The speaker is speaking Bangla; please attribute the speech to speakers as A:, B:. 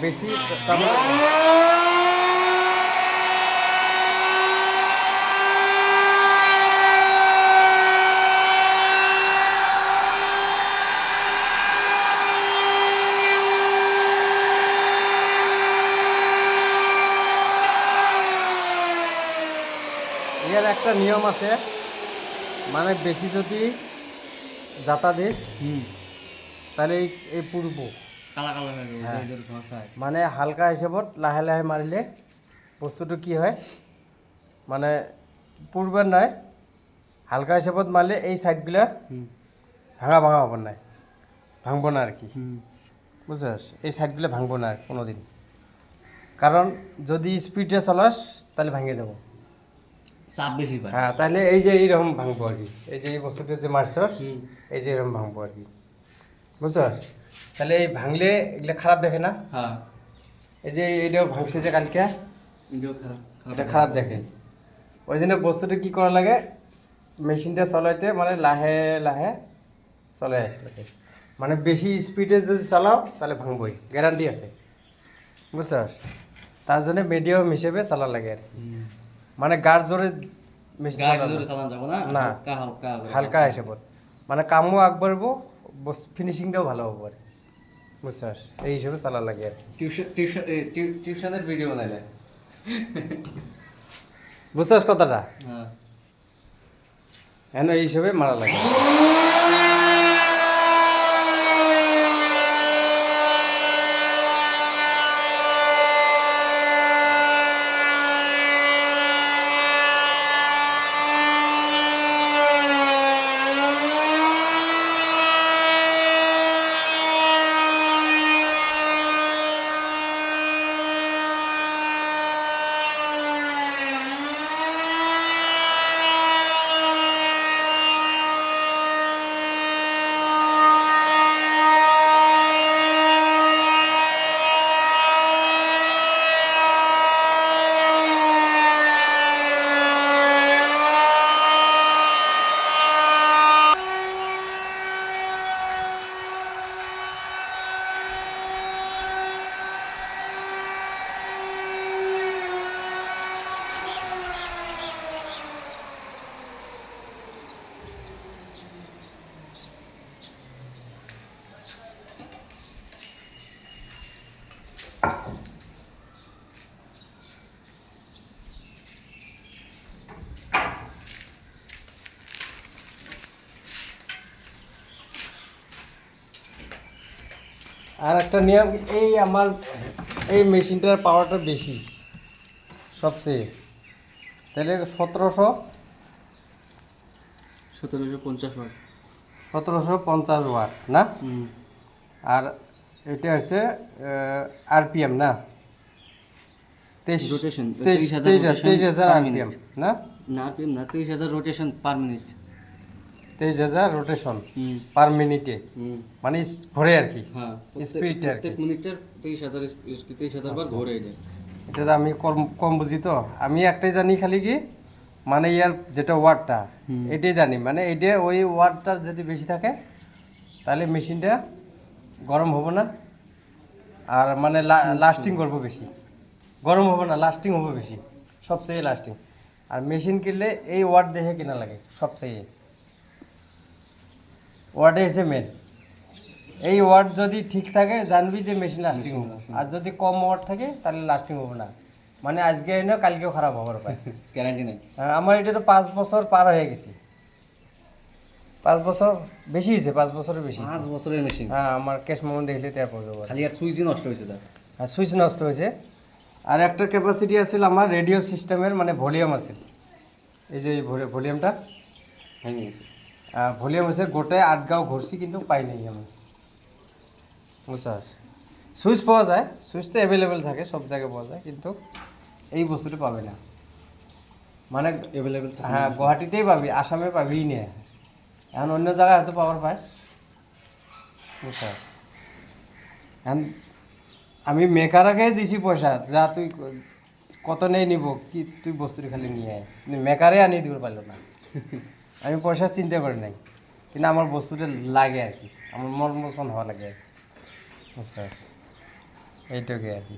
A: বেশি তারপরে এর একটা নিয়ম আছে, মানে বেশি যদি যাতা দিস তাহলে এই পূর্ব
B: কালা কালা হয়ে যাবে
A: হ্যাঁ।
B: এদের ঘষায়।
A: মানে হালকা হিসাবত লাহে লাহে মারিলে বস্তুটো কি হয়, মানে পূর্বের নয় হালকা হিসাবত মারলে এই সাইডগুলা ভাঙা ভাঙা হবার নাই, ভাঙবো না আর কি, বুঝছিস? এই সাইডগুলো ভাঙবো না আর কোনো দিন, কারণ যদি স্পিডে চালাস তাহলে ভাঙে দেবো।
B: চাপ বেশি পায়।
A: হ্যাঁ, তাহলে এই যে এইরকম ভাঙবো আর কি, এই যে এই বস্তুটা যে মারছস এই যে এরকম ভাঙবো আর কি, বুঝছস? তাহলে এই ভাঙলে এগুলো খারাপ দেখে না,
B: হ্যাঁ,
A: এই যে এইটাও ভাঙছে যে কালকে,
B: এটাও খারাপ
A: এটা খারাপ দেখে। ওই জন্য বস্তুটা কী করা লাগে, মেশিনটা চলাইতে মানে লাহে লাহে চলে আসে, মানে বেশি স্পিডে যদি চালাও তাহলে ভাঙবই, গ্যারান্টি আছে, বুঝছস? তার জন্য মিডিয়াম হিসেবে চালা লাগে আর কি, মানে গাড় জোরে মেশিন
B: গাড়ি
A: চালানো
B: জোরে চালান যাবো না,
A: না।
B: হালকা হালকা করে।
A: হালকা হিসেবত, মানে কামও আগ বাড়বো, ফিনিশিংটাও ভালো হবো আর কি, বুঝছস? এই হিসেবে চালা লাগে আর কি,
B: টিউশনের ভিডিও বানাইলে।
A: বুঝছস কথাটা?
B: হ্যাঁ,
A: হ্যাঁ, এই হিসেবে মারা লাগে। আর একটা নিয়ম, এই আমার এই মেশিনটার পাওয়ারটা বেশি সবচেয়ে, তাহলে
B: 1750 ওয়াট।
A: 1750 ওয়াট না, আর এটা হচ্ছে আরপিএম না,
B: রোটেশন
A: 23,000 আরপিএম না,
B: না আরপিএম না, 23,000 রোটেশন পার মিনিট।
A: 23,000 রোটেশন পার মিনিটে, মানে ঘোরে আর কি,
B: হ্যাঁ,
A: স্পিডটা আর কি।
B: প্রত্যেক মিনিটের 23,000 বার ঘোরে যায়।
A: এটা তো আমি কম বুঝি, তো আমি একটাই জানি খালি কি, মানে ইয়ার যেটা ওয়াটটা এটাই জানি, মানে এটা ওই ওয়াটটা যদি বেশি থাকে তাহলে মেশিনটা গরম হবে না, আর মানে লাস্টিং করবো বেশি, গরম হবে না, লাস্টিং হবে বেশি, সবচেয়ে লাস্টিং। আর মেশিন কিনলে এই ওয়াট দেখে কিনা লাগে, সবচেয়ে ওয়াটে এসে মেন, এই ওয়াট যদি ঠিক থাকে জানবি যে মেশিন লাস্টিং হবে, আর যদি কম ওয়াট থাকে তাহলে লাস্টিং হবে না, মানে আজকে এনে কালকেও খারাপ হবার পায়,
B: গ্যারান্টি নেই।
A: আমার এটা তো 5 বছর পার হয়ে গেছে, 5 বছর বেশি হয়েছে, 5 বছরের বেশি।
B: 5 বছরের মেশিন।
A: হ্যাঁ, আমার ক্যাশ মোমেন্ট দেখলে ট্যাপ হয়ে যাবে,
B: খালি আর সুইচই নষ্ট হয়েছে তার।
A: আর সুইচ নষ্ট হয়েছে। আর একটা ক্যাপাসিটি আছিল আমার রেডিও সিস্টেমের, মানে ভলিউম আছে, এই যে এই ভলিউমটা
B: ভেঙে গেছে।
A: ভলিউম আছে, গোটায় 8 গাঁও ঘুরছি কিন্তু পাই নাই আমি, বুঝছাস? সুইচ পাওয়া যায়, সুইচ তো অ্যাভেলেবেল থাকে, সব জায়গায় পাওয়া যায়, কিন্তু এই বস্তুটা পাবে না, মানে
B: অ্যাভেলেবেল থাকে।
A: হ্যাঁ, গুয়াহাটিতেই পাবি, আসামে পাবি না, এখন অন্য জায়গায় হয়তো পাওয়ার পায়, বুঝছাস? এখন আমি মেকারাকে দিছি পয়সা, যা তুই কত নেই নিব কি, তুই বস্তুটা খালি নিয়ে আয়, কিন্তু মেকারে আনিয়ে দিতে পারলো না। আমি পয়সা চিন্তা করি নাই, কিন্তু আমার বস্তুটা লাগে আর কি, আমার মন পছন্দ হওয়া লাগে, বুঝছাস? এইটুকুই আর কি।